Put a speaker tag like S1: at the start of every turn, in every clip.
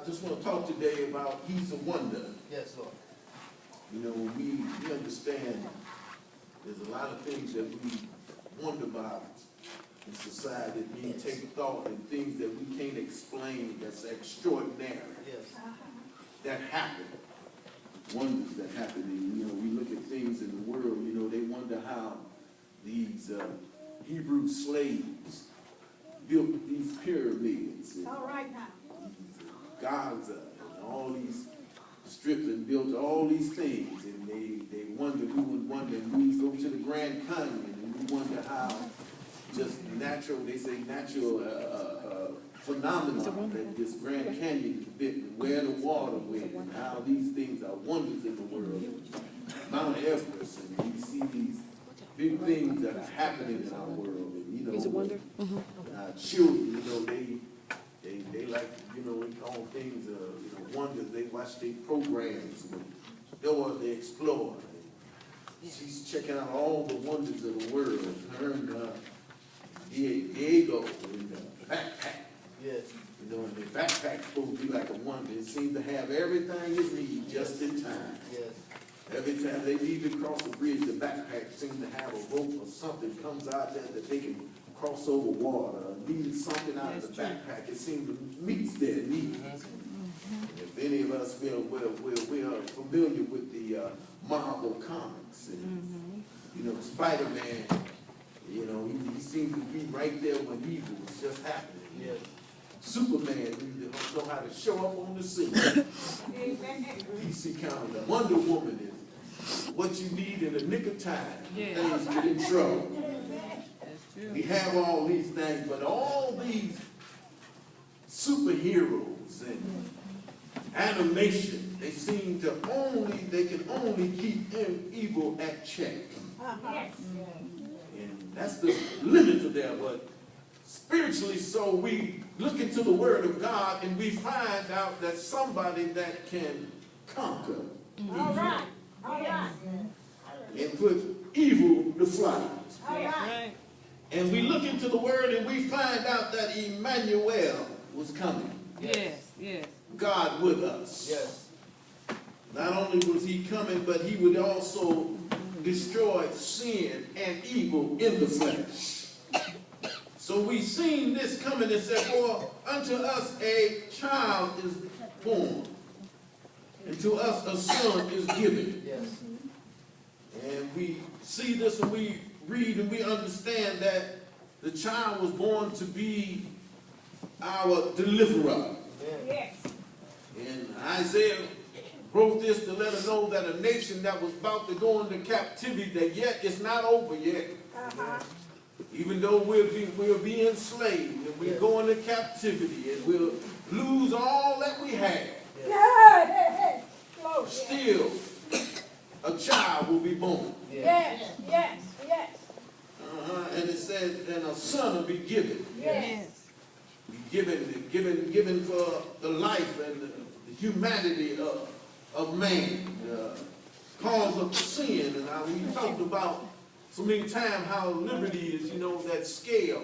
S1: I just want to talk today about He's a Wonder.
S2: Yes, Lord.
S1: You know, we understand there's a lot of things that we wonder about in society that we take thought and things that we can't explain that's extraordinary.
S2: Yes.
S1: That happen. Wonders that happen. And, you know, we look at things in the world, you know, they wonder how these Hebrew slaves built these pyramids. And
S3: All right now.
S1: Gaza and all these strips and built all these things, and they wonder, we would wonder, and we go to the Grand Canyon and we wonder how just natural, they say natural phenomenon that this Grand Canyon is built and where the water went and how these things are wonders in the world. Mount Everest, and we see these big things that are happening in our world, and you know,
S4: He's a wonder.
S1: children, you know, they like, you know, we call things, you know, wonders. They watch their programs, and Dora the Explorer. She's checking out all the wonders of the world. Her and Diego in the backpack.
S2: Yes.
S1: You know, and the backpack's supposed to be like a wonder. It seems to have everything it needs just in time.
S2: Yes.
S1: Every time they need to cross the bridge, the backpack seems to have a rope or something comes out there that they can cross over water, need something out of the backpack. It seems to meet their needs. If any of us, we are familiar with the Marvel comics, and, you know, Spider-Man, you know, he seems to be right there when evil was just happening.
S2: Yes.
S1: Superman needs to know how to show up on the scene.
S3: Amen.
S1: DC County, Wonder Woman is what you need in the nick of time.
S4: Yeah.
S1: Things get in trouble.
S4: That's true.
S1: We have all these things, but all these superheroes and animation, they can only keep evil at check.
S3: Yes.
S1: And that's the limit to there, but spiritually, so we look into the Word of God and we find out that somebody that can conquer
S3: All right. All right.
S1: and put evil to flight.
S3: All right.
S4: Right.
S1: And we look into the Word and we find out that Emmanuel was coming.
S4: Yes, yes.
S1: God with us.
S2: Yes.
S1: Not only was he coming, but he would also destroy sin and evil in the flesh. So we seen this coming and said, for unto us a child is born, and to us a son is given.
S2: Yes.
S1: And we see this and we read and we understand that the child was born to be our deliverer.
S3: Yes.
S1: And Isaiah wrote this to let us know that a nation that was about to go into captivity, that yet it's not over yet. Even though we'll be enslaved and we'll go into captivity and we'll lose all that we have,
S3: Good. Glory.
S1: still a child will be born.
S3: Yes. Yes. Yes.
S1: And it says, and a son will be given.
S3: Yes.
S1: Given for the life and the humanity of man, cause of sin. And how we talked about so many times how liberty is, you know, that scale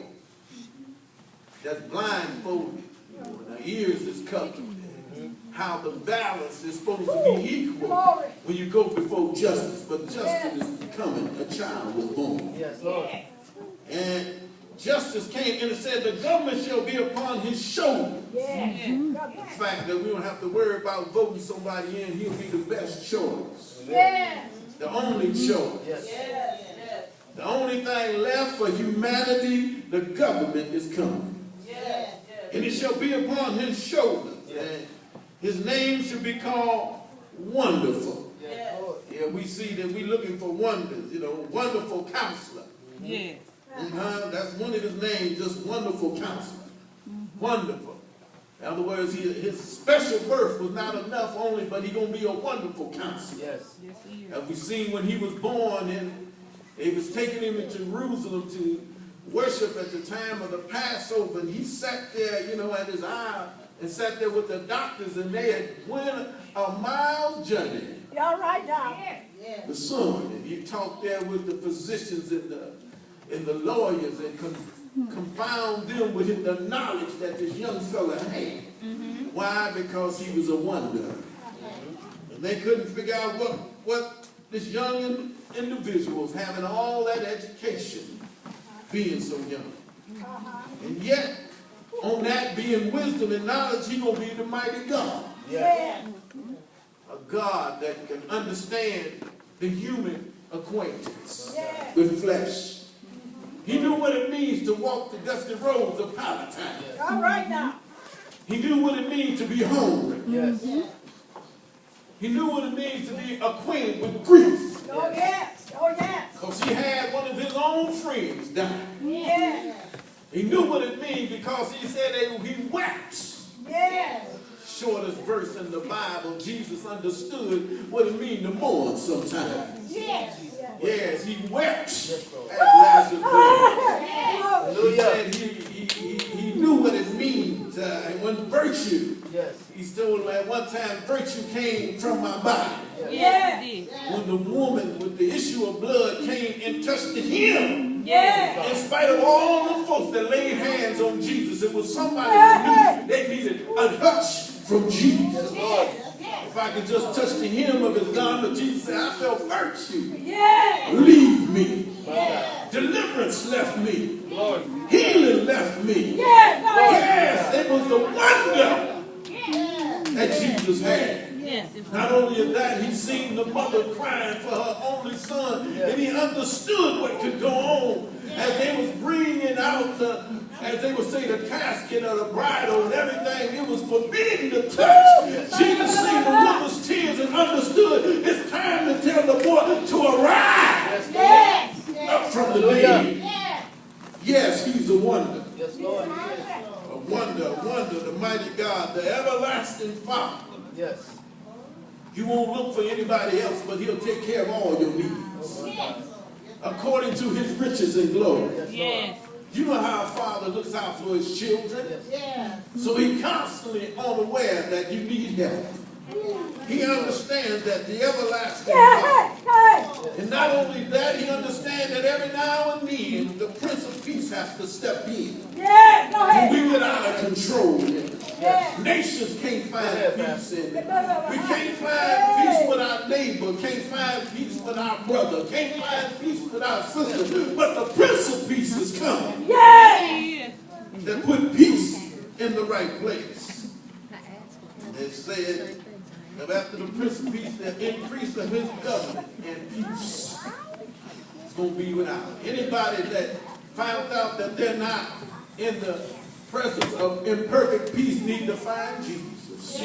S1: that's blindfolded, you know, and the ears is covered. How the balance is supposed to be equal
S3: Glory.
S1: when you go before justice, but justice is coming. A child was born.
S2: Yes, Lord.
S3: Yes.
S1: And justice came and it said the government shall be upon his shoulders.
S3: Yes.
S1: The fact that we don't have to worry about voting somebody in, he'll be the best choice.
S3: Yes.
S1: The only choice.
S2: Yes.
S1: The only thing left for humanity, the government is coming. And it shall be upon his shoulders. And his name should be called Wonderful.
S2: Yes, Lord.
S1: Yeah, we see that we're looking for wonders, you know, Wonderful Counselor.
S4: Yes.
S1: That's one of his names, just Wonderful Counselor. Wonderful. In other words, his special birth was not enough only, but he's going to be a wonderful counselor.
S2: Yes.
S4: Yes, he is.
S1: As we seen when he was born, and they was taking him to Jerusalem to worship at the time of the Passover, and he sat there, you know, at his aisle, and sat there with the doctors, and they had went a mile journey.
S3: You all right now?
S1: The son, and he talked there with the physicians and the lawyers, and confound them with the knowledge that this young fella had. Why? Because he was a wonder. And they couldn't figure out what this young individual was having all that education, being so young. And yet, on that being wisdom and knowledge, he gonna be the mighty God.
S3: Yes.
S1: A God that can understand the human acquaintance
S3: Yes.
S1: with flesh. He knew what it means to walk the dusty roads of Palestine.
S3: All right now.
S1: He knew what it means to be hungry.
S2: Yes.
S1: He knew what it means to be acquainted with grief.
S3: Oh yes. Oh yes.
S1: Because he had one of his own friends die.
S3: Yes.
S1: He knew what it means because he said he wept.
S3: Yes.
S1: Shortest verse in the Bible, Jesus understood what it means to mourn sometimes.
S3: Yes.
S1: Yes, he wept at Lazarus' birth. He
S2: Hallelujah.
S1: said he knew what it means. And when virtue,
S2: Yes.
S1: he told him at one time, virtue came from my body.
S4: Yes, it did.
S1: When the woman with the issue of blood came and touched him,
S3: Yes.
S1: in spite of all the folks that laid hands on Jesus, it was somebody that knew they needed a touch from Jesus. If I could just touch the hem of his garment, Jesus said, I felt virtue.
S3: Yes.
S1: Leave me. Deliverance left me.
S2: Lord.
S1: Healing left me.
S3: Yes. Go ahead.
S1: Yes, it was the wonder that Jesus had.
S4: Yes, it was.
S1: Not only that, he seen the mother crying for her only son, and he understood what could go on as they was bringing out as they would say, the casket or the bridal and everything. It was forbidden to touch. Jesus seen the woman's tears and understood it's time to tell the boy to arise
S3: Yes.
S1: up from the dead. Yes, he's a wonder.
S2: Yes, Lord.
S1: A wonder, the mighty God, the everlasting Father.
S2: Yes.
S1: You won't look for anybody else, but he'll take care of all your needs. According to his riches and glory.
S4: Yes.
S1: You know how a father looks out for his children? So he constantly unaware that you need help. He understands that the everlasting God. And not only that, he understands that every now and then the Prince of Peace has to step in.
S3: Yes. Go
S1: When
S3: ahead.
S1: we get out of control.
S3: Yes.
S1: Nations can't find peace in it. We
S3: Yes.
S1: can't find peace with our neighbor, can't find peace with our brother, can't find peace with our sister. But the Prince of Peace is coming.
S3: Yes.
S4: Yes.
S1: That put peace in the right place. It said that after the Prince of Peace, the increase of his government and peace is going to be without. Anybody that found out that they're not in the presence of imperfect peace need to find Jesus.